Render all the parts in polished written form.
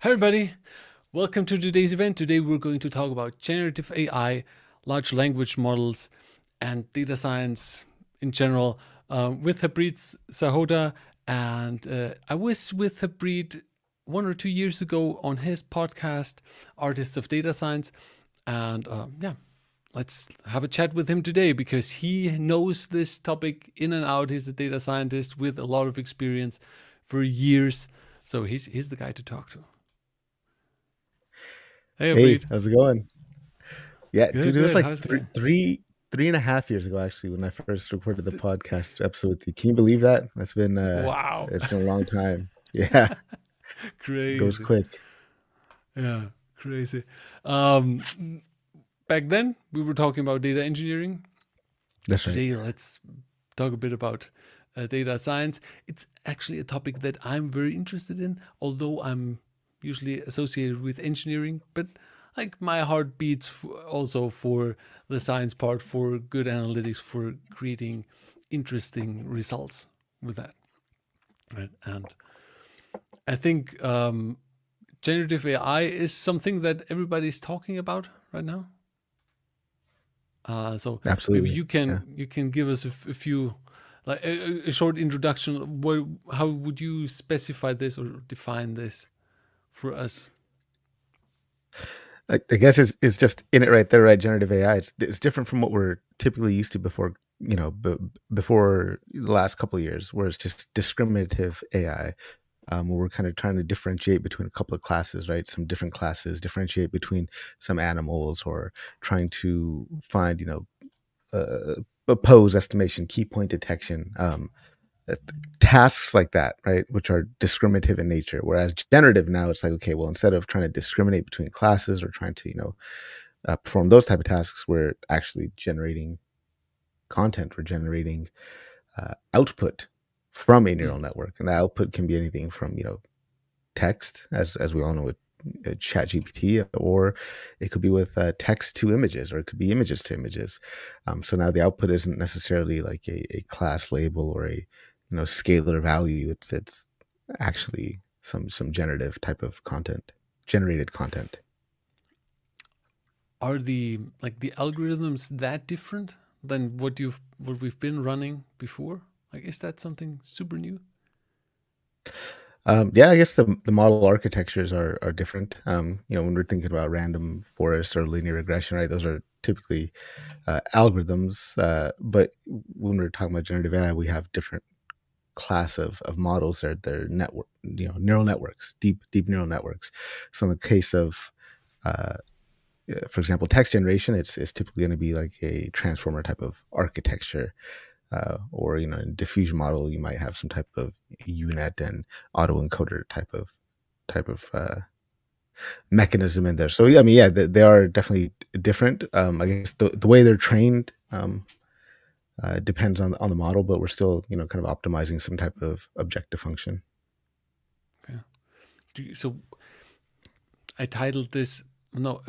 Hi everybody, welcome to today's event. Today we're going to talk about generative AI, large language models, and data science in general with Harpreet Sahota. And I was with Harpreet 1 or 2 years ago on his podcast, Artists of Data Science. And let's have a chat with him today because he knows this topic in and out. He's a data scientist with a lot of experience for years. So he's the guy to talk to. Hey, Hey, Preet. how's it going? Yeah, Good, dude, it was good. like How's it going? three and a half years ago actually when I first recorded the podcast episode with you. Can you believe that? Wow. It's been a long time. Yeah, goes Crazy. quick. Yeah, crazy. Um, Back then, we were talking about data engineering. That's right. Today, let's talk a bit about data science. It's actually a topic that I'm very interested in, although I'm usually associated with engineering, but like my heart beats also for the science part, for good analytics, for creating interesting results with that. Right. And I think generative AI is something that everybody's talking about right now. So maybe Absolutely. Yeah. you can give us a few, like a short introduction. How would you specify this or define this for us? I guess it's just in it right there, right? Generative AI. It's different from what we're typically used to before, before the last couple of years, where it's just discriminative AI. Where we're kind of trying to differentiate between a couple of classes, right? Some different classes, differentiate between some animals, or trying to find, a pose estimation, key point detection, uh, tasks like that, right? Which are discriminative in nature. Whereas generative now, it's like, okay, well, instead of trying to discriminate between classes or trying to, perform those type of tasks, we're actually generating content. We're generating output from a neural Mm. network, and the output can be anything from text, as we all know with chat gpt, or it could be with text to images, or it could be images to images. So now the output isn't necessarily like a class label or a scalar value. It's actually some generative type of content, generated content. Are the algorithms that different than what we've been running before? Like, is that something super new? Yeah, I guess the model architectures are different. When we're thinking about random forest or linear regression, right? Those are typically algorithms. But when we're talking about generative AI, we have different class of models. They're network, neural networks, deep neural networks. So in the case of for example, text generation, it's typically going to be like a transformer type of architecture. Or in diffusion model, you might have some type of UNet and autoencoder type of mechanism in there. So yeah, I mean, yeah, they are definitely different. I guess the way they're trained depends on the model, but we're still kind of optimizing some type of objective function. Okay. So I titled this no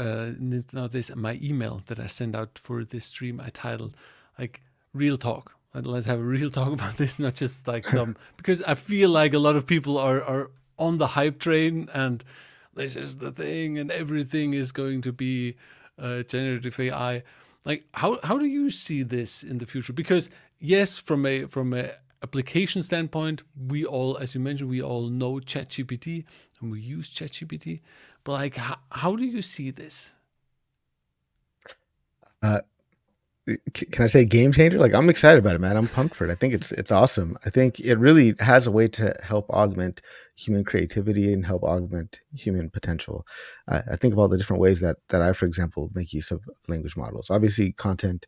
no this my email that I sent out for this stream. I titled like real talk. And let's have a real talk about this, not just like some, because I feel like a lot of people are on the hype train and this is the thing and everything is going to be generative AI. Like how do you see this in the future? Because yes, from a application standpoint, we all, as you mentioned, we all know ChatGPT and we use ChatGPT. But like, how do you see this? Uh, can I say game changer? Like, I'm excited about it, man. I'm pumped for it. I think it's awesome. I think it really has a way to help augment human creativity and help augment human potential. I think of all the different ways that I, for example, make use of language models. Obviously, content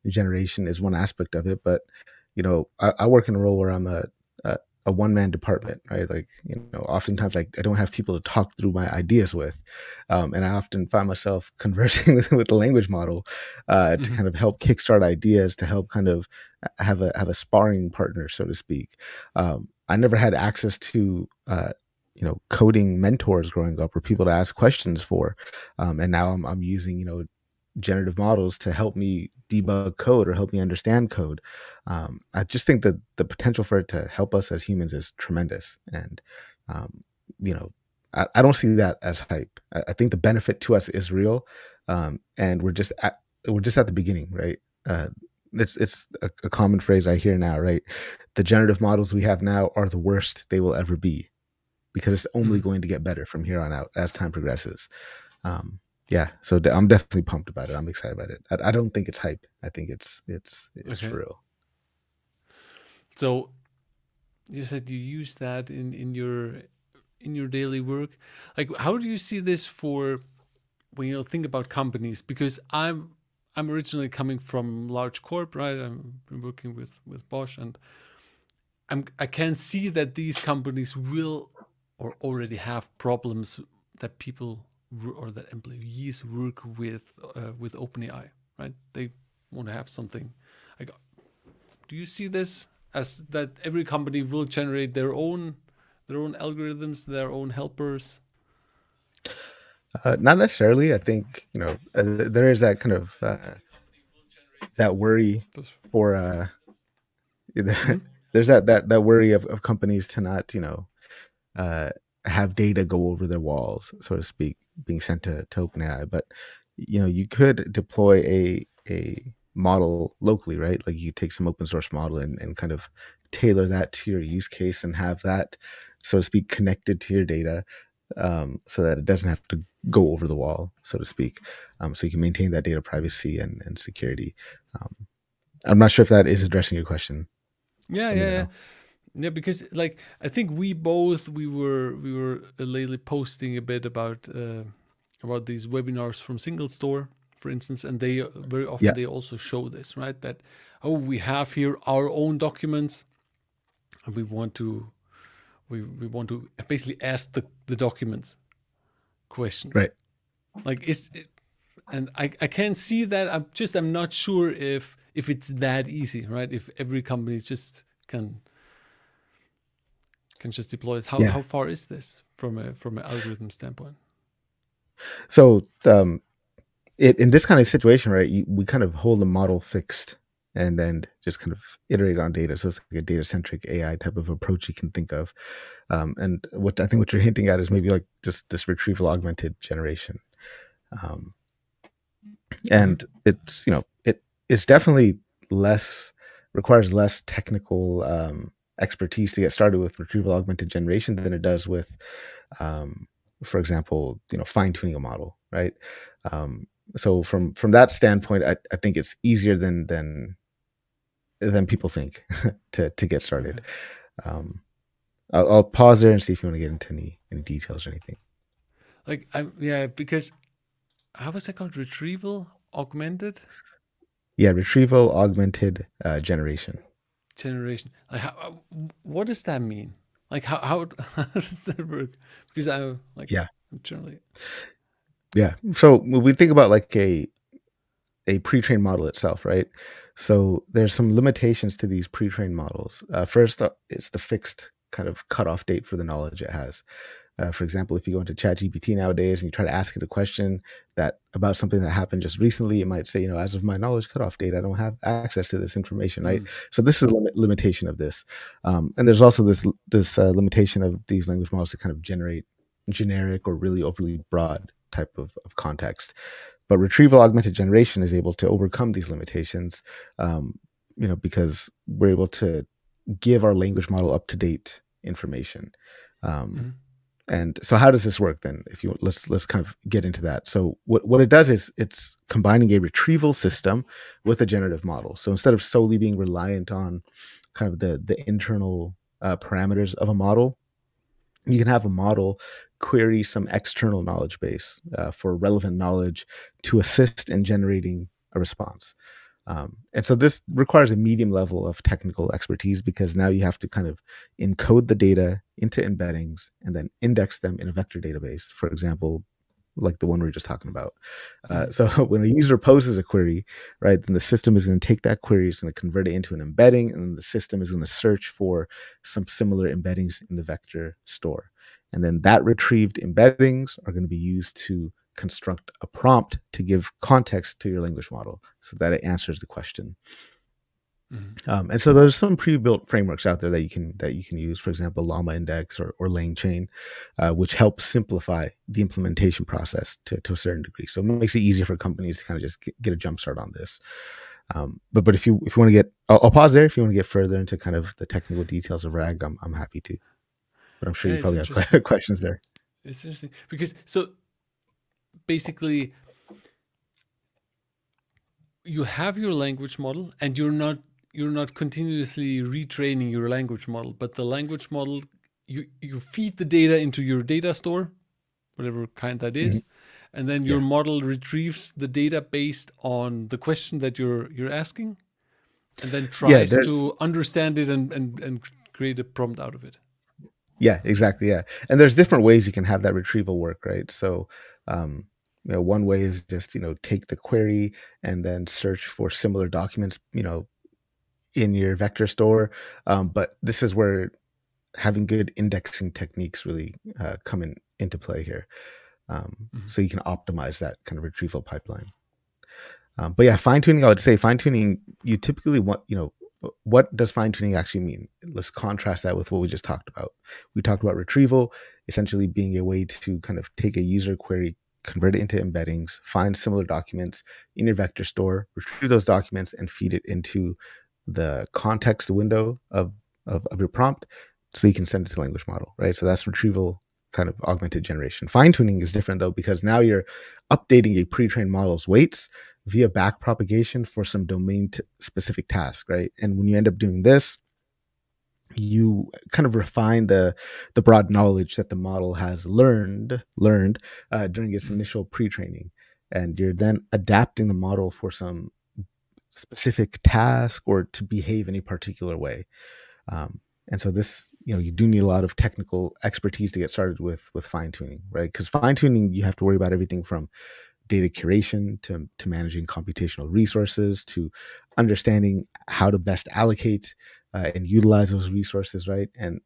generation is one aspect of it, but I work in a role where I'm a, a one man department, right? Like, oftentimes I don't have people to talk through my ideas with, and I often find myself conversing with the language model to Mhm. kind of help kickstart ideas, to help kind of have a sparring partner, so to speak. I never had access to coding mentors growing up, or people to ask questions for, and now I'm using generative models to help me debug code or help me understand code. I just think that the potential for it to help us as humans is tremendous, and um, you know I don't see that as hype. I think the benefit to us is real, and we're just at the beginning, right? It's a common phrase I hear now, right? The generative models we have now are the worst they will ever be, because it's only Mhm. going to get better from here on out as time progresses. Um, yeah, so I'm definitely pumped about it. I'm excited about it. I don't think it's hype. I think it's Okay. for real. So you said you use that in your daily work. Like, how do you see this for when you think about companies? Because I'm originally coming from large corp, right? I'm been working with Bosch, and I can see that these companies will or already have problems that people or that employees work with OpenAI, right? They want to have something. Like, do you see this as that every company will generate their own algorithms, their own helpers? Not necessarily. I think there is that kind of that worry Those- for Mhm. there's that worry of companies to not uh, have data go over their walls, so to speak, being sent to OpenAI. But you could deploy a model locally, right? Like you take some open source model and kind of tailor that to your use case and have that, so to speak, connected to your data, so that it doesn't have to go over the wall, so to speak. So you can maintain that data privacy and security. Um, I'm not sure if that is addressing your question. Yeah, Let me yeah, yeah. know. Yeah, because like I think we were lately posting a bit about these webinars from Single Store, for instance, and they very often Yeah, they also show this, right? That oh, we have here our own documents, and we want to basically ask the documents questions. right. Like is it, and I can see that. I'm not sure if it's that easy, right? If every company just can just deploy it. Yeah. How far is this from an algorithm standpoint? So in this kind of situation, right, we kind of hold the model fixed and then just kind of iterate on data. So it's like a data centric AI type of approach you can think of. And what I think what you're hinting at is maybe like just this retrieval augmented generation. Um, Hmm. and it's it is definitely less requires less technical expertise to get started with retrieval augmented generation than it does with um, for example, fine tuning a model, right? um, so from that standpoint, I think it's easier than people think to get started. Okay. um, I'll pause there and see if you want to get into any details or anything. Like I'm yeah because how was that called? Retrieval augmented Yeah, retrieval augmented generation. generation. Like what does that mean? Like how how does that work? Because I like Yeah, I'm generally. yeah. So when we think about like a pre-trained model itself, right? So there's some limitations to these pre-trained models. First, it's the fixed kind of cutoff date for the knowledge it has. For example, if you go into ChatGPT nowadays and you try to ask it a question that about something that happened just recently, it might say, as of my knowledge cutoff date, I don't have access to this information, right? Mm, So this is a limitation of this, and there's also this limitation of these language models to kind of generate generic or really overly broad type of context. But retrieval augmented generation is able to overcome these limitations, um, because we're able to give our language model up to date information. Um, mm, and so how does this work then? If you let's kind of get into that. So what it does is it's combining a retrieval system with a generative model. So instead of solely being reliant on kind of the internal parameters of a model, you can have a model query some external knowledge base for relevant knowledge to assist in generating a response. And so this requires a medium level of technical expertise, because now you have to kind of encode the data into embeddings and then index them in a vector database, for example, like the one we were just talking about. mm, So when a user poses a query, right, then the system is going to take that query, it's going to convert it into an embedding, and then the system is going to search for some similar embeddings in the vector store. And then that retrieved embeddings are going to be used to construct a prompt to give context to your language model so that it answers the question. Mhm. And so there's some pre-built frameworks out there that you can use, for example, Llama Index or LangChain, which helps simplify the implementation process to a certain degree. So it makes it easier for companies to kind of just get a jump start on this. But if you want to get, I'll pause there. If you want to get further into kind of the technical details of RAG, I'm happy to. But I'm sure Yeah, you it's probably interesting. have questions there. It's interesting because so basically you have your language model and you're not continuously retraining your language model, but the language model you feed the data into your data store, whatever kind that Mhm. is, and then your Yeah. model retrieves the data based on the question that you're asking, and then Yeah. tries There's to understand it and create a prompt out of it. Yeah, exactly. Yeah. And there's different ways you can have that retrieval work, right? So, um, one way is just, take the query and then search for similar documents, in your vector store. But this is where having good indexing techniques really come into play here. Mhm. So you can optimize that kind of retrieval pipeline. But yeah, fine tuning, I would say fine tuning, you typically want, what does fine tuning actually mean? Let's contrast that with what we just talked about. We talked about retrieval essentially being a way to kind of take a user query, convert it into embeddings, find similar documents in your vector store, retrieve those documents, and feed it into the context window of your prompt so you can send it to language model, right? So that's retrieval kind of augmented generation. Fine tuning is different though, because now you're updating a pre-trained model's weights via back propagation for some domain specific task, right? And when you end up doing this, you kind of refine the broad knowledge that the model has learned during its Mhm. initial pre-training, and you're then adapting the model for some specific task or to behave in a particular way. Um, and so this, you do need a lot of technical expertise to get started with fine tuning, right? Because fine tuning, you have to worry about everything from data curation to managing computational resources to understanding how to best allocate and utilize those resources, right? And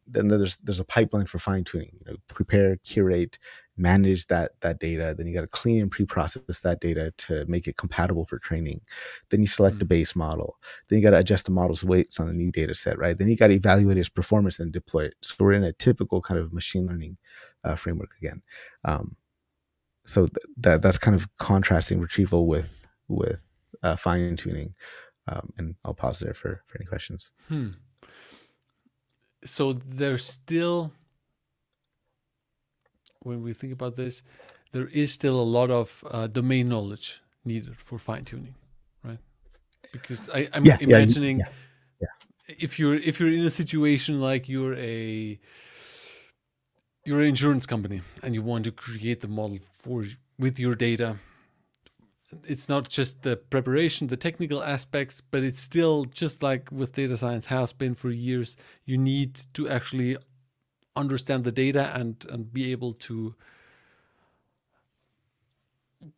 then there's a pipeline for fine tuning. Prepare, curate, manage that data. Then you got to clean and pre-process that data to make it compatible for training. Then you select a Mhm. base model. Then you got to adjust the model's weights on the new data set, right? Then you got to evaluate its performance and deploy it. So we're in a typical kind of machine learning framework again. Um, so that's kind of contrasting retrieval with fine tuning. And I'll pause there for any questions. Hmm. So there's still, when we think about this, there is still a lot of domain knowledge needed for fine tuning, right? Because I'm Yeah, yeah, imagining yeah, yeah. if you're in a situation like you're an insurance company and you want to create the model for with your data, it's not just the preparation, the technical aspects, but it's still just like with data science has been for years. You need to actually understand the data and be able to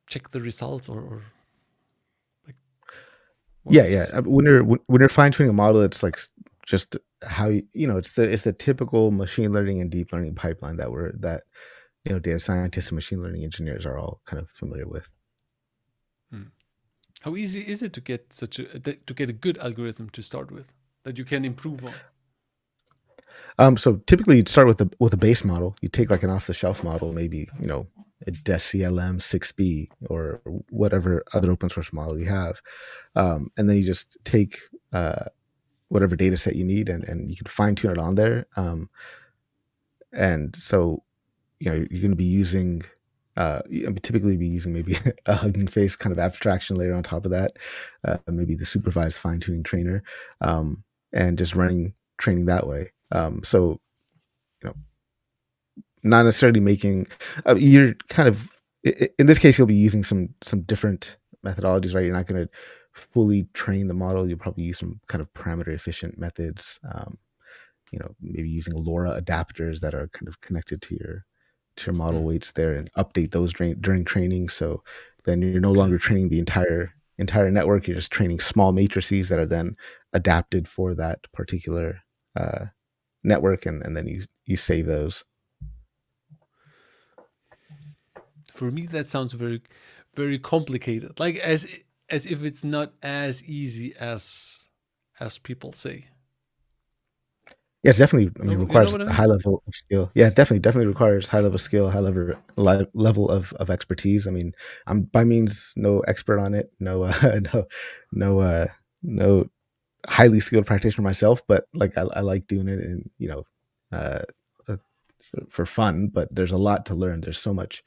check the results or like what Yeah, would you yeah. say? When you're fine tuning a model, it's like just how it's the typical machine learning and deep learning pipeline that data scientists and machine learning engineers are all kind of familiar with. Hmm. How easy is it to get to get a good algorithm to start with that you can improve on? So typically you'd start with a base model. You take like an off the shelf model, maybe a DESC 6B or whatever other open source model you have, and then you just take whatever data set you need and you can fine tune it on there. And so you're going to be using typically be using maybe a Hugging Face kind of abstraction layer on top of that, maybe the supervised fine tuning trainer, and just running training that way. So you know not necessarily making you're kind of in this case you'll be using some different methodologies, right? You're not going to fully train the model. You'll probably use some kind of parameter efficient methods, maybe using LoRa adapters that are kind of connected to your model Hmm. weights there and update those during training. So then you're no Okay. longer training the entire network. You're just training small matrices that are then adapted for that particular uh, network, and then you save those. For me, that sounds very complicated. Like as if it's not as easy as. as people say. Yeah, it's definitely. I mean, You know requires what I a mean? high level of skill. Yeah, it definitely requires high level skill, high level of expertise. I mean, I'm by means no expert on it, no no no no highly skilled practitioner myself, but like I like doing it, and uh, uh, for fun. But there's a lot to learn. There's so much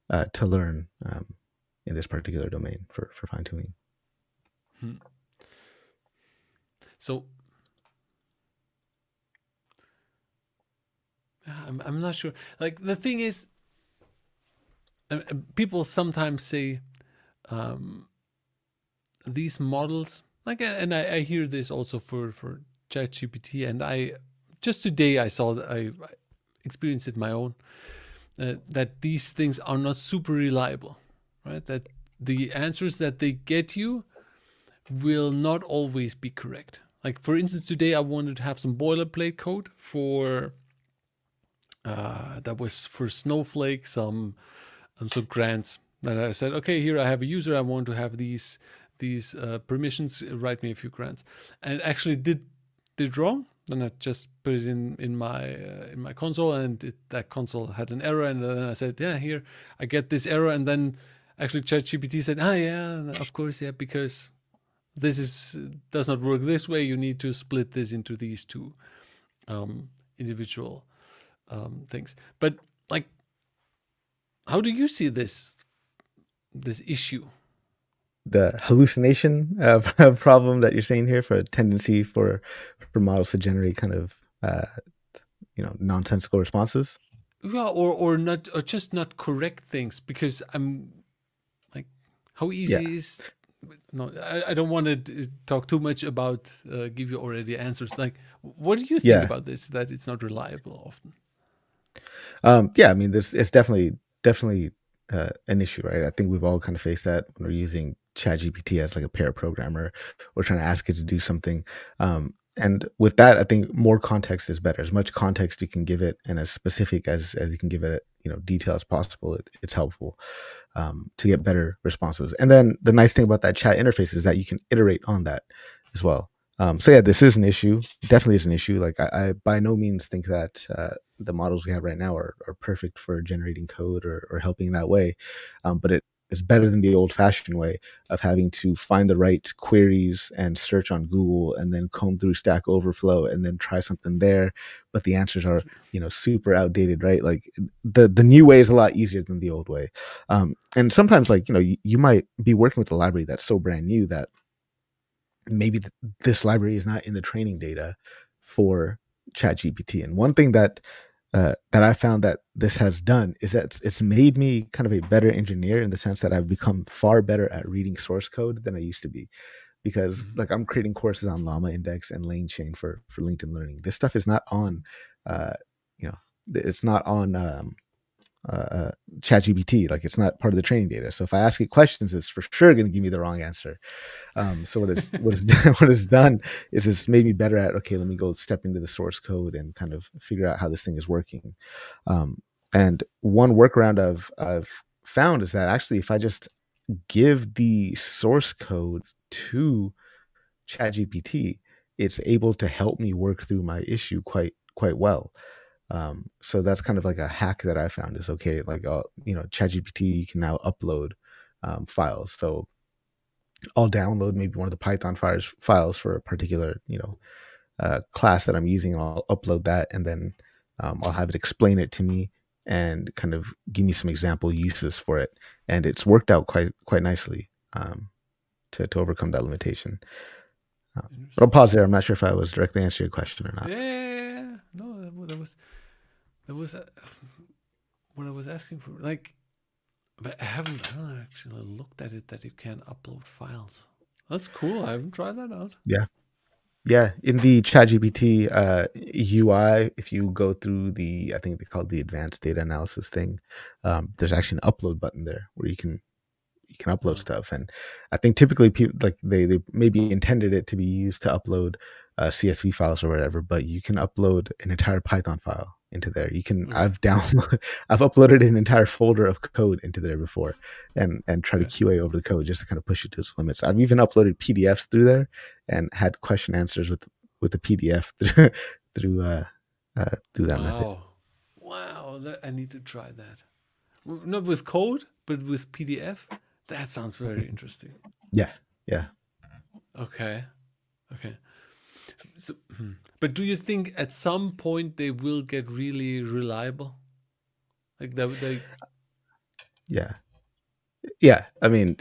to learn in this particular domain for fine tuning. Hmm. So I'm not sure. Like the thing is, people sometimes say these models, like, and I hear this also for ChatGPT, and I just today I saw that I experienced it my own, that these things are not super reliable, right? That the answers that they get you will not always be correct. Like for instance, today I wanted to have some boilerplate code for that was for Snowflake, some grants. And I said, okay, here I have a user. I want to have these permissions. Write me a few grants, and it actually did wrong. Then I just put it in my console, and that console had an error. And then I said, yeah, here I get this error, and then actually ChatGPT said, yeah, of course, yeah, because this is does not work this way. You need to split this into these two individual things. But like, how do you see this issue? The hallucination problem that you're saying here, for a tendency for models to generate kind of nonsensical responses. Yeah, or not, or just not correct things, because I'm like, how Yeah, easy is, no, I don't want to talk too much about give you already answers. Like, what do you think yeah. about this, that it's not reliable often? Yeah, I mean, this it's definitely an issue, right? I think we've all kind of faced that when we're using ChatGPT as like a pair programmer. We're trying to ask it to do something, and with that, I think more context is better. As much context you can give it, and as specific as you can give it, detail as possible, it's helpful to get better responses. And then the nice thing about that chat interface is that you can iterate on that as well. So yeah, this is an issue. Definitely is an issue. Like I by no means think that the models we have right now are perfect for generating code or helping that way, but it is better than the old-fashioned way of having to find the right queries and search on Google and then comb through Stack Overflow and then try something there, but the answers are super outdated, right? Like the new way is a lot easier than the old way, and sometimes like you might be working with a library that's so brand new that maybe this library is not in the training data for ChatGPT. And one thing that I found that this has done is that it's made me kind of a better engineer, in the sense that I've become far better at reading source code than I used to be. Because Mhm. like I'm creating courses on Llama Index and LangChain for LinkedIn Learning. This stuff is not on, uh, you know, it's not on ChatGPT. Like it's not part of the training data. So if I ask it questions, it's for sure going to give me the wrong answer. So what is what is done is it's made me better at, okay, let me go step into the source code and kind of figure out how this thing is working. And one workaround I've found is that actually if I just give the source code to ChatGPT, it's able to help me work through my issue quite well. So that's kind of like a hack that I found is, okay, like ChatGPT, you can now upload files. So I'll download maybe one of the Python files for a particular class that I'm using, and I'll upload that, and then I'll have it explain it to me and kind of give me some example uses for it, and it's worked out quite nicely to overcome that limitation. But I'll Interesting. pause there. I'm not sure if I was directly answering your question or not. Yeah, no, that was what I was asking for. Like, but I haven't actually looked at it, that you can upload files. That's cool. I haven't tried that out. Yeah. Yeah, in the ChatGPT UI, if you go through I think they call it the advanced data analysis thing, there's actually an upload button there where you can upload Oh, stuff. And I think typically people like they maybe intended it to be used to upload CSV files or whatever, but you can upload an entire Python file into there. You can Okay. I've I've uploaded an entire folder of code into there before, and try to Okay. QA over the code just to kind of push it to its limits. I've even uploaded PDFs through there and had question answers with the PDF through through that method. Wow. Wow. I need to try that. Not with code, but with PDF. That sounds very interesting. Yeah, yeah. Okay. Okay. So, but do you think at some point they will get really reliable? Like they Yeah. Yeah. I mean,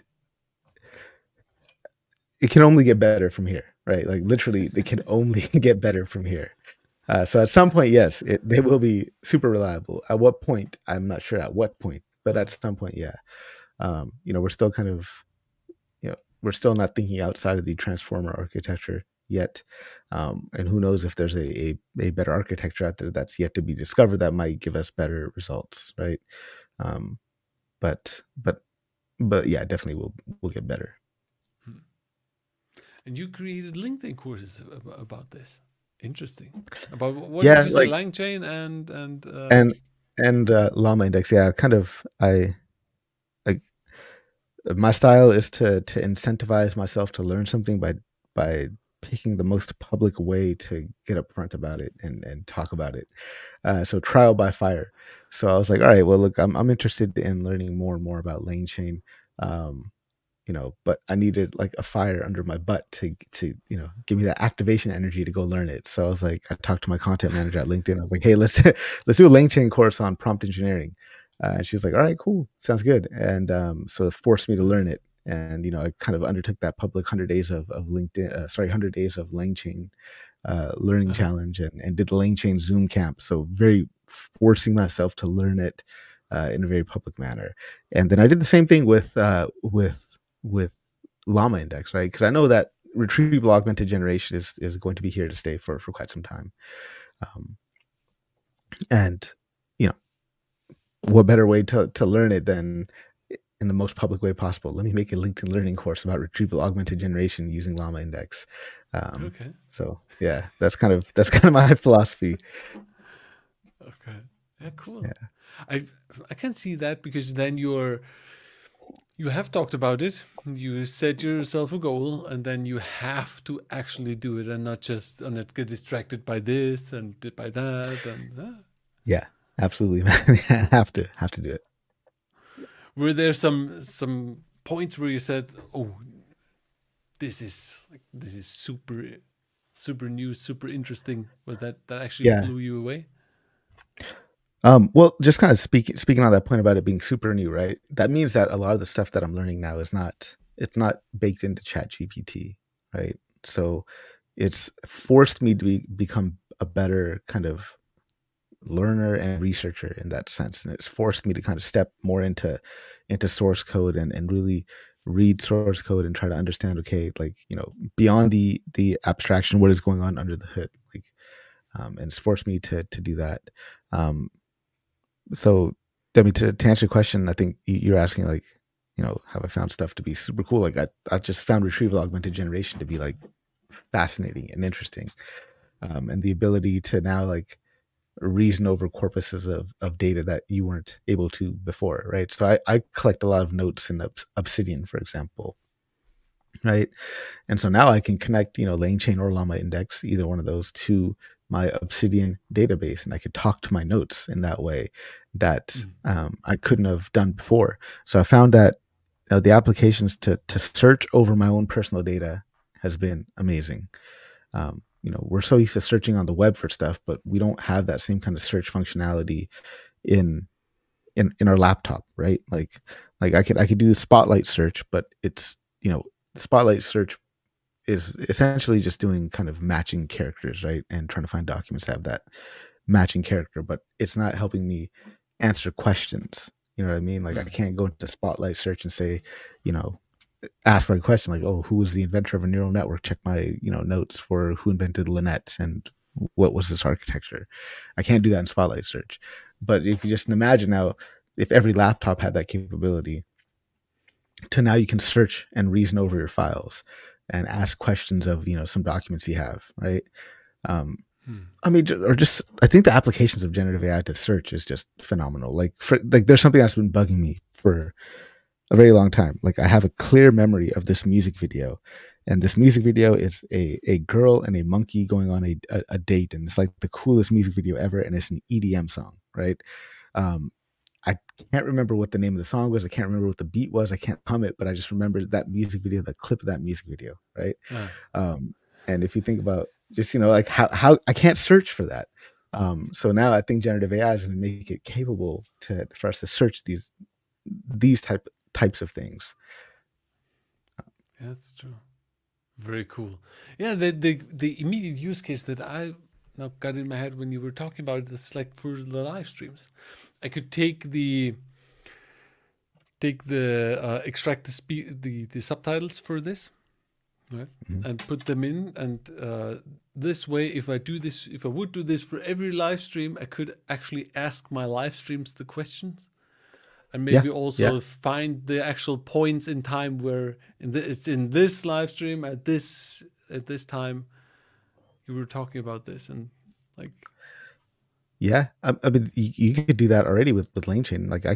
it can only get better from here, right? Like literally, it can only get better from here. So at some point, yes, they will be super reliable. At what point, I'm not sure at what point, but at some point, yeah. We're still kind of, we're still not thinking outside of the transformer architecture yet. And who knows if there's a better architecture out there that's yet to be discovered that might give us better results, right? Um, but but but yeah, definitely will get better. Hmm. And you created LinkedIn courses about this. Interesting. About what did Yeah, you say? like LangChain and and llama index. Yeah, kind of. I like my style is to incentivize myself to learn something by picking the most public way to get upfront about it and talk about it. So trial by fire. So I was like, all right, well, look, I'm interested in learning more and more about lane chain. Um, but I needed like a fire under my butt to give me that activation energy to go learn it. So I was like, I talked to my content manager at LinkedIn. I was like, hey, let's let's do a LangChain course on prompt engineering. And she was like, all right, cool, sounds good. And so it forced me to learn it. And I kind of undertook that public 100 days of LinkedIn, 100 days of LangChain learning uh, challenge, and did the LangChain Zoom camp. So very forcing myself to learn it in a very public manner. And then I did the same thing with llama index, right? Because I know that retrieval augmented generation is going to be here to stay for quite some time. Um, and you know, what better way to learn it than in the most public way possible? Let me make a LinkedIn learning course about retrieval augmented generation using llama index. okay. So yeah, that's kind of my philosophy. Okay. Yeah, cool. Yeah, I I can see that because then you have talked about it. You set yourself a goal, and then you have to actually do it, and not just not get distracted by this and by that. And yeah, absolutely, man. have to do it. were there some points where you said, "Oh, this is super new, super interesting," but that actually Yeah. blew you away? Well, just kind of speaking on that point about it being super new, right? That means that a lot of the stuff that I'm learning now it's not baked into Chat GPT, right? So it's forced me to become a better kind of learner and researcher in that sense. And it's forced me to kind of step more into source code and really read source code and try to understand, okay, like, beyond the abstraction, what is going on under the hood. Like and it's forced me to do that. Um, so I mean, to answer your question, I think you're asking like, have I found stuff to be super cool? Like I just found retrieval augmented generation to be like fascinating and interesting. And the ability to now like reason over corpuses of data that you weren't able to before, right? So I collect a lot of notes in Obsidian, for example, right? And so now I can connect, LangChain or Llama Index, either one of those, to my Obsidian database, and I could talk to my notes in that way that Mm. I couldn't have done before. So I found that the applications to search over my own personal data has been amazing. We're so used to searching on the web for stuff, but we don't have that same kind of search functionality in in our laptop, right? Like I could do the spotlight search, but it's the spotlight search is essentially just doing kind of matching characters, right? And trying to find documents that have that matching character, but it's not helping me answer questions. You know what I mean? Like I Mm. can't go into spotlight search and say, you know, ask like a question like, oh, who was the inventor of a neural network? Check my, notes for who invented Linnet and what was this architecture. I can't do that in spotlight search. But if you just imagine now, if every laptop had that capability, to now you can search and reason over your files and ask questions of some documents you have, right? I mean, or just I think the applications of generative AI to search is just phenomenal. Like there's something that's been bugging me for a very long time. Like I have a clear memory of this music video, and this music video is a girl and a monkey going on a date, and it's like the coolest music video ever, and it's an EDM song, right? Um, I can't remember what the name of the song was. I can't remember what the beat was. I can't hum it, but I just remember that music video, the clip of that music video, right? Ah, Um, and if you think about just like how I can't search for that. So now I think generative AI is going to make it capable for us to search these types of things. yeah, that's true. Very cool. Yeah, the immediate use case that I now got in my head when you were talking about it is like for the live streams. I could extract the subtitles for this, right, Mhm. and put them in, and this way, if I would do this for every live stream, I could actually ask my live streams the questions, and Yeah, maybe yeah, also find the actual points in time where it's in this live stream at this time you were talking about this, and like, yeah. I mean, you could do that already with LangChain. Like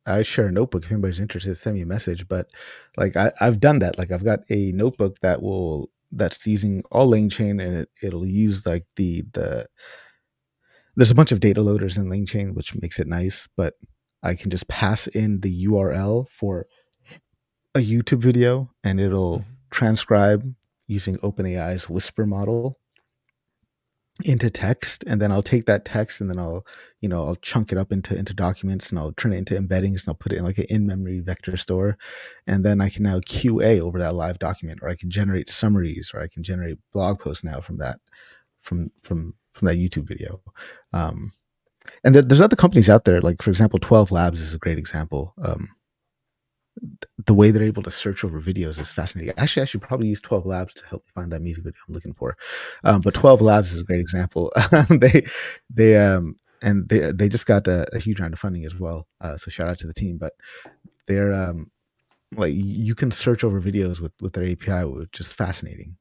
I share a notebook if anybody's interested. Send me a message. But like I've done that. Like I've got a notebook that's using all LangChain, and it'll use like the there's a bunch of data loaders in LangChain, which makes it nice. But I can just pass in the URL for a YouTube video, and it'll mhm. transcribe using OpenAI's Whisper model into text, and then I'll take that text and then I'll chunk it up into documents, and I'll turn it into embeddings, and I'll put it in like an in-memory vector store, and then I can now QA over that live document, or I can generate summaries, or I can generate blog posts now from that from that YouTube video. um, and there's other companies out there, like for example 12 Labs is a great example. The way they're able to search over videos is fascinating. Actually, I should probably use 12 Labs to help me find that music video I'm looking for. But 12 Labs is a great example. They just got a huge round of funding as well. So shout out to the team. But they're like you can search over videos with their API, which is fascinating.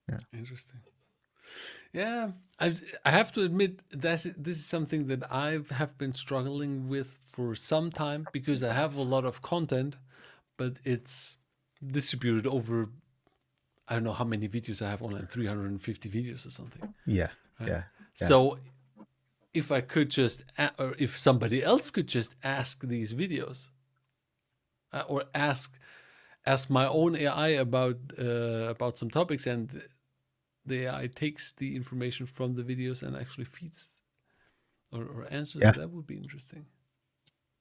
Yeah, Interesting. Yeah, I have to admit this is something that I have been struggling with for some time, because I have a lot of content, but it's distributed over, I don't know how many videos I have online, 350 videos or something, yeah, right? yeah, yeah, So if I could or if somebody else could just ask these videos, or ask my own AI about some topics, and the AI takes the information from the videos and actually feeds or answers yeah. it, that would be interesting.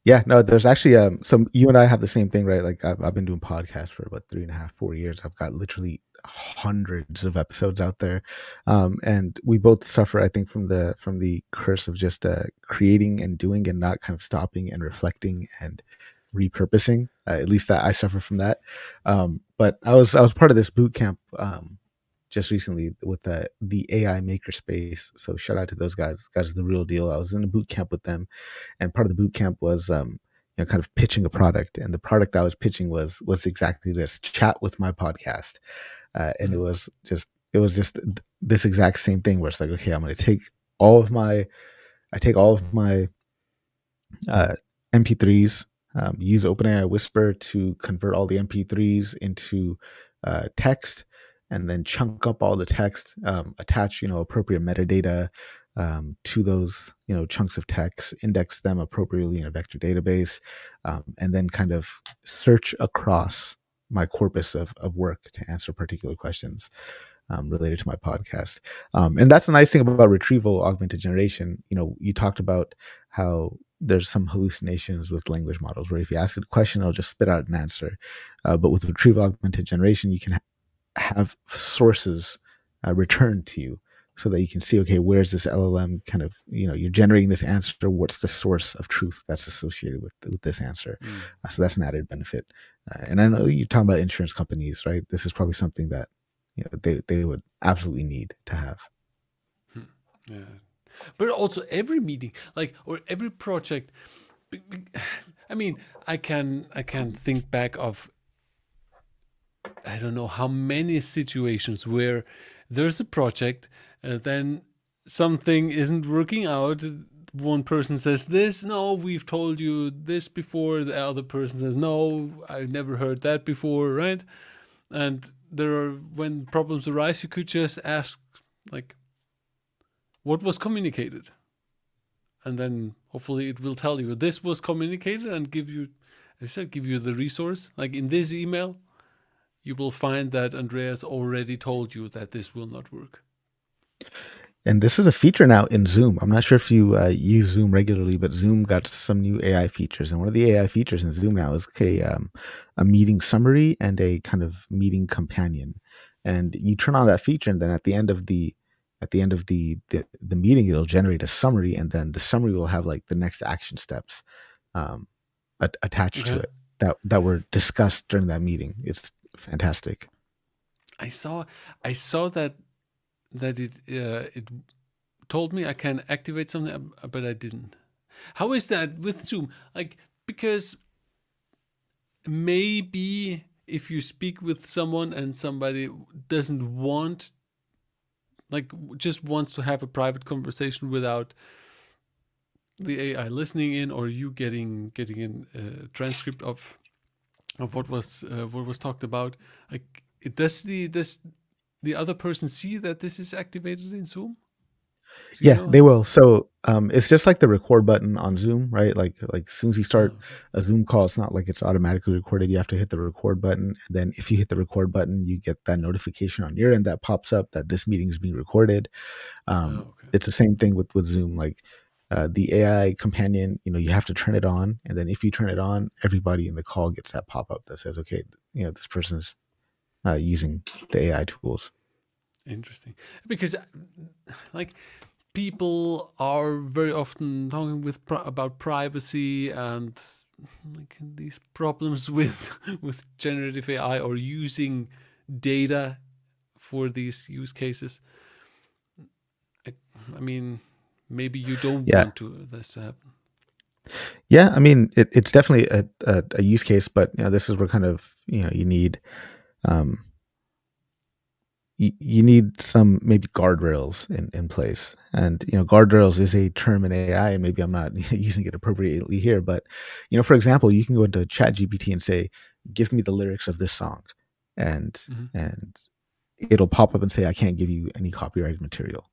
Yeah, no, there's actually some you and I have the same thing, right? Like I've been doing podcasts for about 3.5, 4 years. I've got literally hundreds of episodes out there. And we both suffer, I think, from the curse of just creating and doing and not kind of stopping and reflecting and repurposing. At least that I suffer from that. But I was part of this boot camp just recently with the AI makerspace. So shout out to those guys. Guys are the real deal. I was in a boot camp with them, and part of the boot camp was kind of pitching a product, and the product I was pitching was exactly this: chat with my podcast. And Mm. it was just this exact same thing where it's like, okay, I'm going to take all of my I take all of my uh, MP3s, use OpenAI Whisper to convert all the MP3s into text, and then chunk up all the text, attach appropriate metadata to those chunks of text, index them appropriately in a vector database, and then kind of search across my corpus of work to answer particular questions related to my podcast. And that's the nice thing about retrieval augmented generation. You talked about how there's some hallucinations with language models where if you ask it a question, it'll just spit out an answer. But with retrieval augmented generation, you can have sources returned to you so that you can see, okay, where's this LLM kind of, you're generating this answer. What's the source of truth that's associated with this answer? Mm. So that's an added benefit. And I know you're talking about insurance companies, right? This is probably something that they would absolutely need to have. Hmm. Yeah, but also every meeting, like, or every project. I mean, I can think back of, I don't know how many situations where there's a project, then something isn't working out. One person says this, no, we've told you this before. The other person says, no, I've never heard that before, right? And when problems arise, you could just ask, like, what was communicated? And then hopefully it will tell you this was communicated and give you, as I said, give you the resource. Like in this email, you will find that Andreas already told you that this will not work. And this is a feature now in Zoom. I'm not sure if you use Zoom regularly, but Zoom got some new AI features. And one of the AI features in Zoom now is a meeting summary and a kind of meeting companion. And you turn on that feature, and then at the end of the meeting, it'll generate a summary, and then the summary will have like the next action steps attached to it that were discussed during that meeting. It's fantastic. I saw that it told me I can activate something, but I didn't. How is that with Zoom? Like, because maybe if you speak with someone and somebody doesn't want, like, just wants to have a private conversation without the AI listening in, or you getting a transcript of what was talked about, like, does the other person see that this is activated in Zoom? Do you Yeah, know? they will. So it's just like the record button on Zoom, right? Like as soon as you start a Zoom call, it's not like it's automatically recorded. You have to hit the record button. And then if you hit the record button, you get that notification on your end that pops up that this meeting is being recorded. Okay. It's the same thing with Zoom. Like the AI companion, you have to turn it on. And then if you turn it on, everybody in the call gets that pop up that says, okay, this person's using the AI tools. Interesting. Because, like, people are very often talking about privacy and, like, these problems with with generative AI or using data for these use cases. I, I mean, maybe you don't Yeah. want this to happen. Yeah, I mean, it's definitely a use case, but this is where kind of you need um, you need some maybe guardrails in place, and guardrails is a term in AI, and maybe I'm not using it appropriately here, but for example, you can go into ChatGPT and say, "Give me the lyrics of this song," and Mm-hmm. and it'll pop up and say, "I can't give you any copyrighted material,"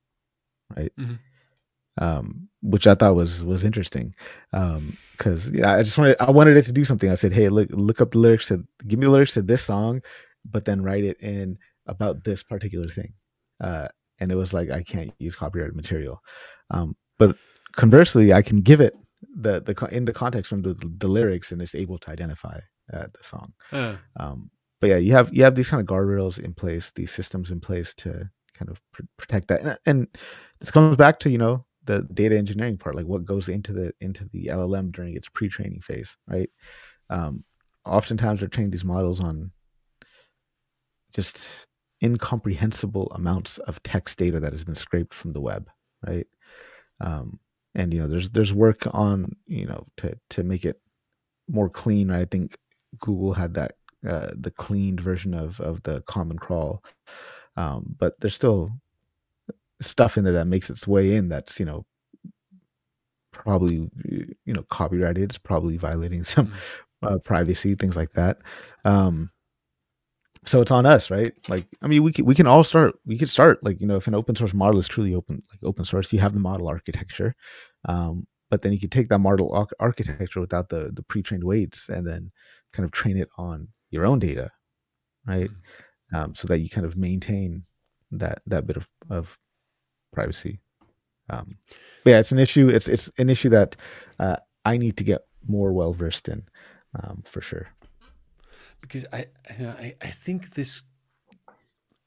right? Mm-hmm. Which I thought was interesting, because I wanted it to do something. I said, "Hey, look up the lyrics give me the lyrics to this song, but then write it in about this particular thing," uh, and it was like, I can't use copyrighted material, but conversely, I can give it in the context from the lyrics, and it's able to identify the song. But yeah, you have these kind of guardrails in place, these systems in place to kind of protect that, and this comes back to the data engineering part, like what goes into the LLM during its pre-training phase, right? Um, Oftentimes we're training these models on just incomprehensible amounts of text data that has been scraped from the web, right? Um, and there's work on to make it more clean. Right? I think Google had that the cleaned version of the Common Crawl, but there's still stuff in there that makes its way in that's probably copyrighted. It's probably violating some privacy, things like that. Um, so it's on us, right? Like, I mean, we can all start. We could start, like, if an open source model is truly open source, you have the model architecture, but then you could take that model architecture without the pre-trained weights, and then kind of train it on your own data, right? So that you kind of maintain that bit of privacy. But yeah, it's an issue. It's an issue that I need to get more well versed in, for sure. Because I think this,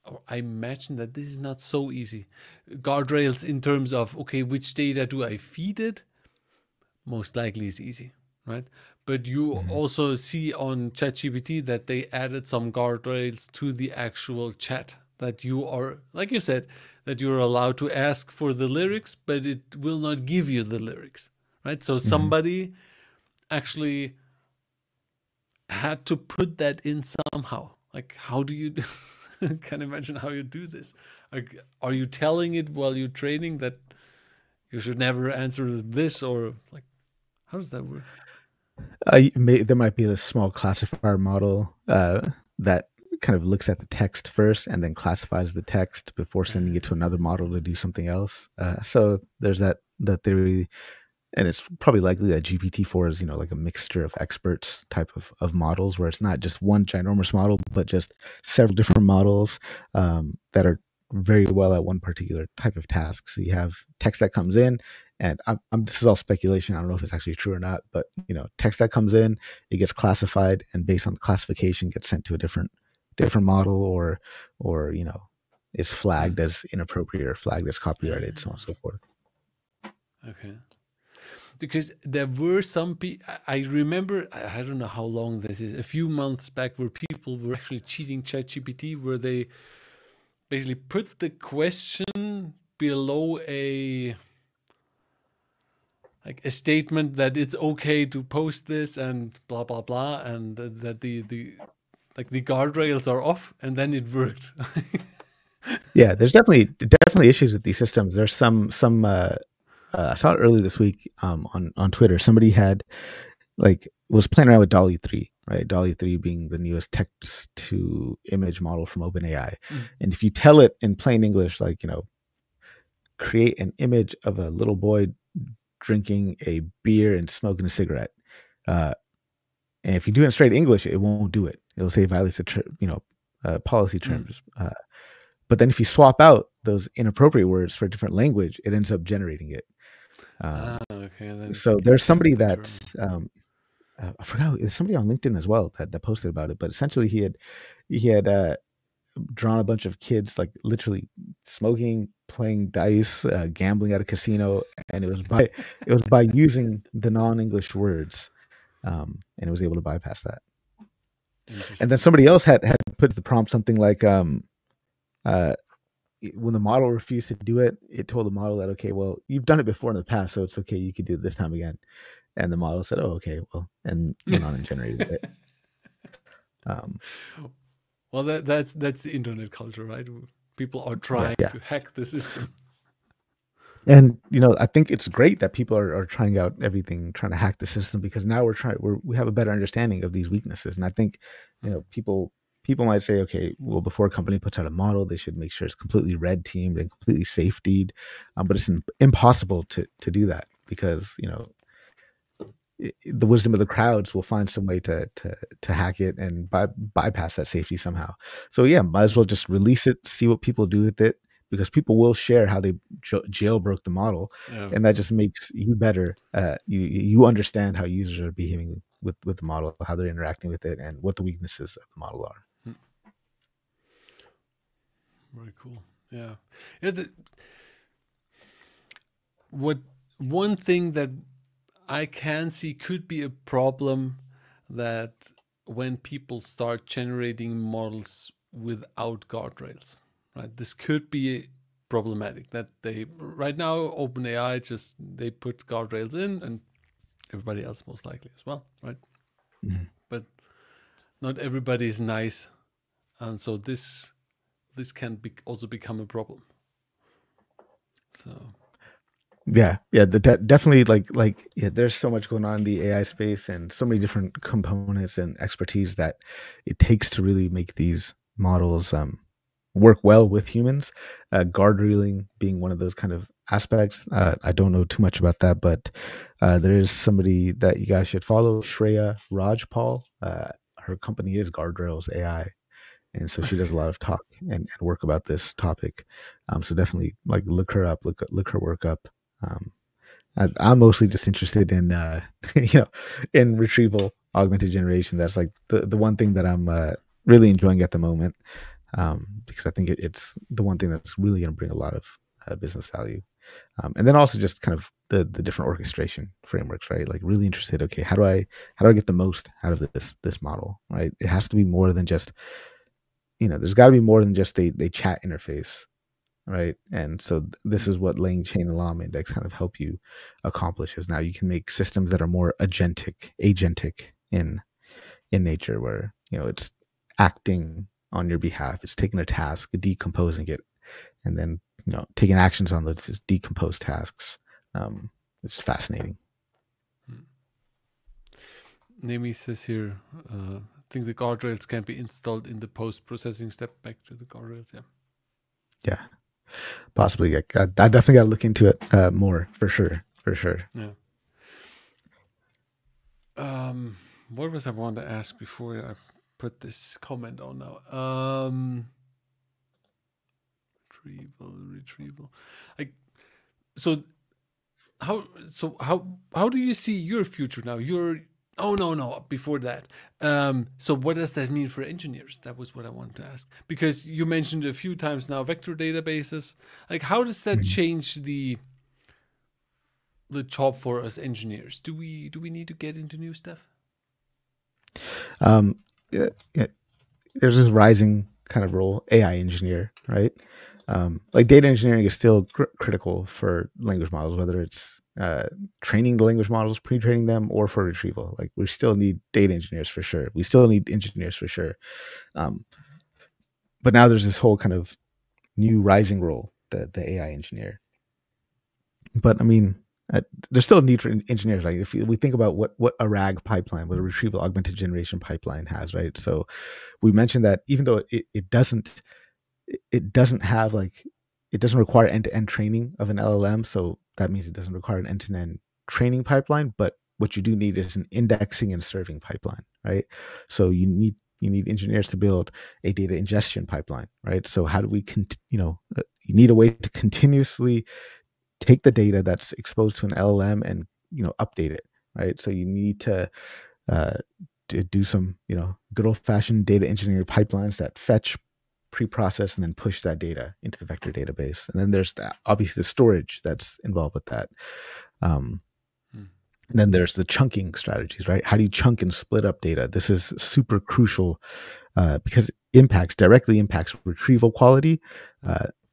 or I imagine that this is not so easy. Guardrails in terms of, okay, which data do I feed it? Most likely is easy, right? But you Mm-hmm. also see on ChatGPT that they added some guardrails to the actual chat, that you are, like you said, that you're allowed to ask for the lyrics, but it will not give you the lyrics, right? So Mm-hmm. somebody actually had to put that in somehow. Like, how do you can't imagine how you do this. Like, are you telling it while you're training that you should never answer this, or like, how does that work? There might be a small classifier model that kind of looks at the text first and then classifies the text before sending it to another model to do something else. So there's that theory, and it's probably likely that GPT-4 is, like a mixture of experts type of models, where it's not just one ginormous model, but just several different models that are very well at one particular type of task. So you have text that comes in, and this is all speculation. I don't know if it's actually true or not, but text that comes in, it gets classified, and based on the classification, gets sent to a different model, or is Mm. flagged as inappropriate or flagged as copyrighted, so on and so forth. Okay. Because there were some people, I remember, I don't know how long this is, a few months back, where people were actually cheating ChatGPT, where they basically put the question below a statement that it's okay to post this and blah blah blah, and that the guardrails are off, and then it worked. Yeah, there's definitely issues with these systems. There's some I saw it earlier this week on Twitter. Somebody had was playing around with Dolly 3, right? Dolly 3 being the newest text to image model from OpenAI. And if you tell it in plain English, create an image of a little boy drinking a beer and smoking a cigarette, and if you do it in straight English, it won't do it. It'll say it violates the policy terms. But then if you swap out those inappropriate words for a different language, it ends up generating it. Okay. Then So it there's became somebody the that German. I forgot. There's somebody on LinkedIn as well that posted about it. But essentially, he had drawn a bunch of kids literally smoking, playing dice, gambling at a casino, and it was by using the non-English words, and it was able to bypass that. And then somebody else had put the prompt something like uh, when the model refused to do it, it told the model that, okay, well, you've done it before in the past, so it's okay, you could do it this time again. And the model said, oh, okay, well, and went on and generated it. Well, that's the internet culture, right? People are trying Yeah. to hack the system. And I think it's great that people are trying out everything, trying to hack the system, because now we have a better understanding of these weaknesses. And I think people might say, okay, well, before a company puts out a model, they should make sure it's completely red teamed and completely safetied. But it's impossible to do that, because the wisdom of the crowds will find some way to hack it and bypass that safety somehow. So yeah, might as well just release it, see what people do with it, because people will share how they jailbroke the model, and that just makes you better. You understand how users are behaving with the model, how they're interacting with it, and what the weaknesses of the model are. Very cool. Yeah. One thing that I can see could be a problem, that when people start generating models without guardrails, right? This could be problematic. That they right now OpenAI they put guardrails in, and everybody else most likely as well, right? Mm-hmm. But not everybody is nice, and so this can also become a problem. So Yeah, definitely. Yeah, there's so much going on in the AI space, and so many different components and expertise that it takes to really make these models work well with humans. Guardrailing being one of those kind of aspects. I don't know too much about that, but there is somebody that you guys should follow, Shreya Rajpal. Her company is Guardrails AI, and so she does a lot of talk and work about this topic. So definitely look her up, look her work up. I'm mostly just interested in in retrieval augmented generation. That's the one thing that I'm really enjoying at the moment, because I think it's the one thing that's really going to bring a lot of business value. And then also just kind of the different orchestration frameworks, right? Really interested. Okay, how do I get the most out of this model, right? It has to be more than just there's got to be more than just a chat interface, right? And so this is what laying chain and llama index kind of help you accomplish, is now you can make systems that are more agentic in nature, where it's acting on your behalf, it's taking a task, decomposing it, and then taking actions on those decomposed tasks. It's fascinating. Nemi says here, I think the guardrails can be installed in the post-processing step back to the guardrails. Yeah, possibly. I definitely got to look into it more for sure. Yeah. What was I want to ask before I put this comment on now? Retrieval. So how do you see your future now? No, before that. So what does that mean for engineers? That was what I wanted to ask. Because you mentioned a few times now vector databases. Like, how does that change the job for us engineers? Do we need to get into new stuff? Yeah, there's this rising kind of role, AI engineer, right? Like data engineering is still critical for language models, whether it's training the language models, pre-training them, or for retrieval. Like we still need data engineers for sure. We still need engineers for sure. But now there's this whole kind of new rising role, the AI engineer. But I mean, there's still a need for engineers. Like if we think about what a RAG pipeline, what a retrieval augmented generation pipeline has, right? So we mentioned that even though it doesn't have it doesn't require end-to-end training of an LLM. So that means it doesn't require an end-to-end training pipeline, but what you do need is an indexing and serving pipeline, right? So you need engineers to build a data ingestion pipeline, right? So how do we you need a way to continuously take the data that's exposed to an LLM and update it, right? So you need to do some good old-fashioned data engineering pipelines that fetch, pre-process, and then push that data into the vector database. And then there's obviously the storage that's involved with that. And then there's the chunking strategies, right? How do you chunk and split up data? This is super crucial because it directly impacts retrieval quality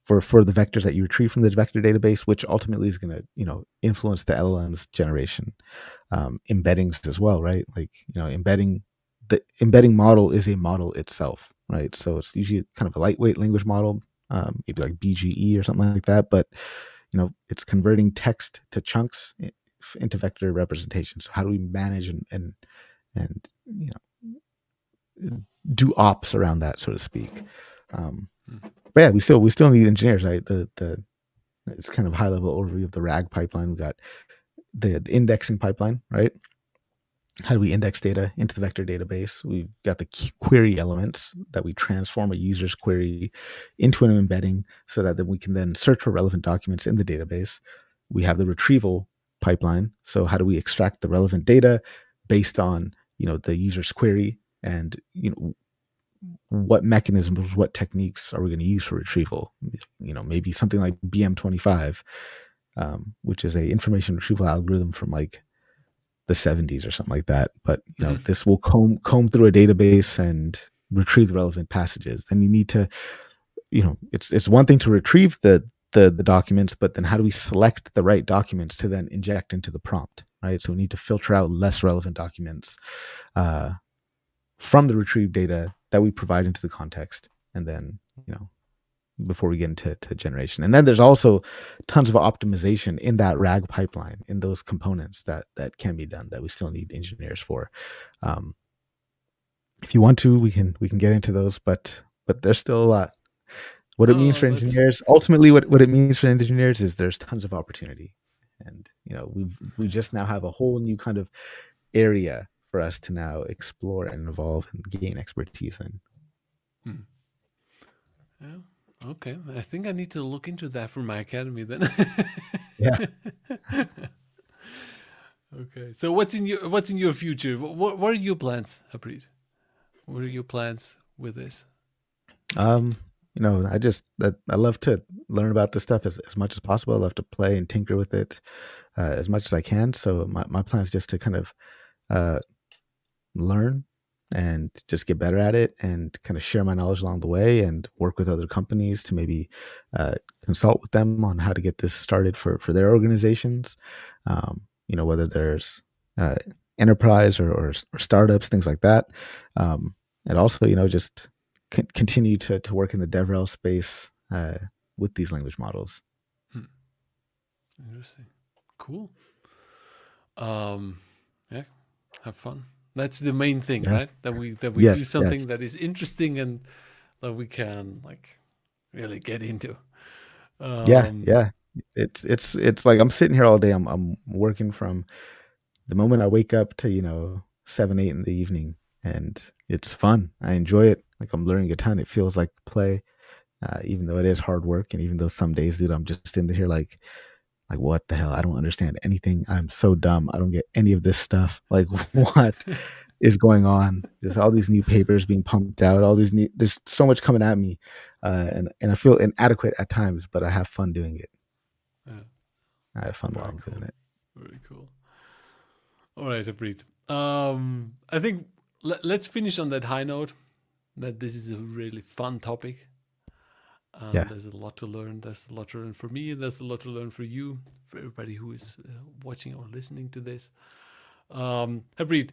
for the vectors that you retrieve from the vector database, which ultimately is going to influence the LLM's generation. Embeddings as well, right? Like the embedding model is a model itself, right? So it's usually kind of a lightweight language model, maybe like BGE or something like that, but it's converting text to chunks into vector representation. So how do we manage and do ops around that, so to speak? But yeah, we still need engineers, right? It's kind of high level overview of the RAG pipeline. We got the indexing pipeline, right? How do we index data into the vector database? We've got the query elements that we transform a user's query into an embedding so that then we can then search for relevant documents in the database. We have the retrieval pipeline. So how do we extract the relevant data based on the user's query, and what mechanisms, what techniques are we going to use for retrieval? Maybe something like BM25, which is a information retrieval algorithm from like the 70s or something like that. But this will comb through a database and retrieve the relevant passages. Then you need to, it's one thing to retrieve the documents, but then how do we select the right documents to then inject into the prompt, right? So we need to filter out less relevant documents from the retrieved data that we provide into the context, and then before we get into generation. And then there's also tons of optimization in that RAG pipeline, in those components that can be done, that we still need engineers for. If you want to, we can get into those, but there's still a lot. What it means for engineers, ultimately what it means for engineers is there's tons of opportunity. And we just now have a whole new kind of area for us to now explore and evolve and gain expertise in. Yeah. Okay, I think I need to look into that for my academy then. Yeah. Okay. So what's in your future? What are your plans, Harpreet? What are your plans with this? I love to learn about this stuff as much as possible. I love to play and tinker with it as much as I can. So my plan is just to kind of learn and just get better at it, and kind of share my knowledge along the way, and work with other companies to maybe consult with them on how to get this started for their organizations. Whether there's enterprise or startups, things like that. And also, just continue to work in the DevRel space, with these language models. Interesting. Cool. Yeah, have fun. That's the main thing, Yeah. right? That we Yes. do Yes. something that is interesting and that we can like really get into. Yeah. Um, Yeah. It's like I'm sitting here all day. I'm working from the moment I wake up to 7, 8 in the evening, and it's fun. I enjoy it. Like I'm learning a ton. It feels like play, even though it is hard work, and even though some days, dude, I'm just in here like what the hell? I don't understand anything. I'm so dumb. I don't get any of this stuff. Like what is going on? There's all these new papers being pumped out. All these new. There's so much coming at me, and I feel inadequate at times, but I have fun doing it. yeah, I have fun while very I'm cool. doing it. Very cool. All right, Harpreet. I think let's finish on that high note. That this is a really fun topic, and Yeah. there's a lot to learn. There's a lot to learn for me. There's a lot to learn for you, for everybody who is watching or listening to this. Harpreet,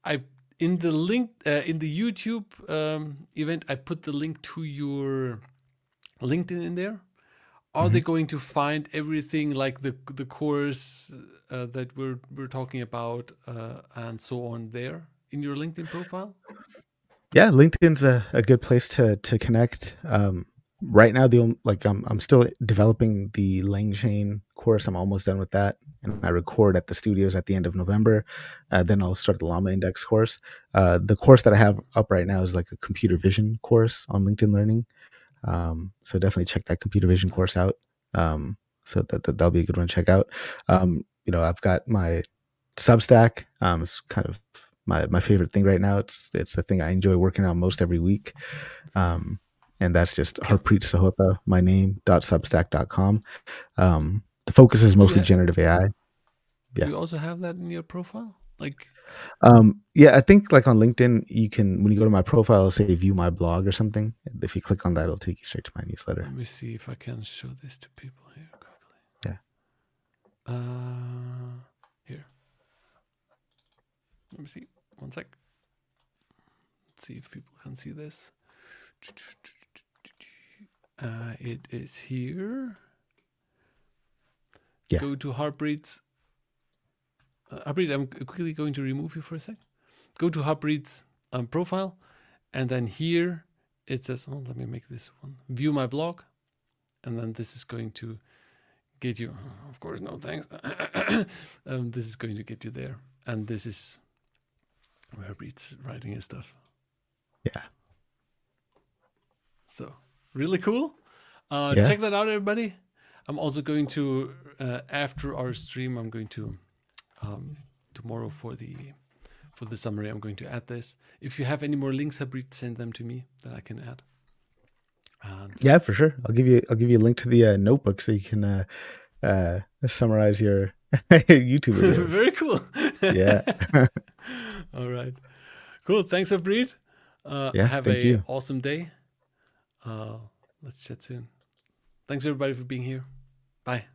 I in the link in the YouTube event, I put the link to your LinkedIn in there. Are they Mhm. going to find everything like the course that we're talking about and so on there in your LinkedIn profile? Yeah, LinkedIn's a good place to connect. Right now, like I'm still developing the LangChain course. I'm almost done with that, and I record at the studios at the end of November. Then I'll start the Llama Index course. The course that I have up right now is like a computer vision course on LinkedIn Learning. So definitely check that computer vision course Nice. out. So that'll be a good one to check out. I've got my Substack. It's kind of my favorite thing right now. It's the thing I enjoy working on most every week. Um, and that's just Can Harpreet Sahota, my name, .substack.com. The focus is do you mostly generative AI. do Yeah. you also have that in your profile? Like, Yeah, I think like on LinkedIn, you can, when you go to my profile, it'll say view my blog or something. If you click on that, it'll take you straight to my newsletter. let me see if I can show this to people here quickly. Yeah. Here, let me see. One sec. Let's see if people can see this. It is here. Yeah. Go to Harpreet's. Harpreet, I'm quickly going to remove you for a sec. Go to Harpreet's profile, and then here it says, oh, let me make this one. View my blog, and then this is going to get you. Of course, no thanks. This is going to get you there, and this is where Harpreet's writing his stuff. Yeah. So really cool. Yeah. Check that out, everybody. I'm also going to after our stream, I'm going to tomorrow for the summary, I'm going to add this. If you have any more links, Harpreet, send them to me that I can add. And Yeah, for sure. I'll give you a link to the notebook so you can summarize your your YouTube videos. very cool. Yeah. All right. Cool. Thanks, Harpreet. Yeah. Have Thank a you. awesome day. Let's chat soon. Thanks everybody for being here. Bye.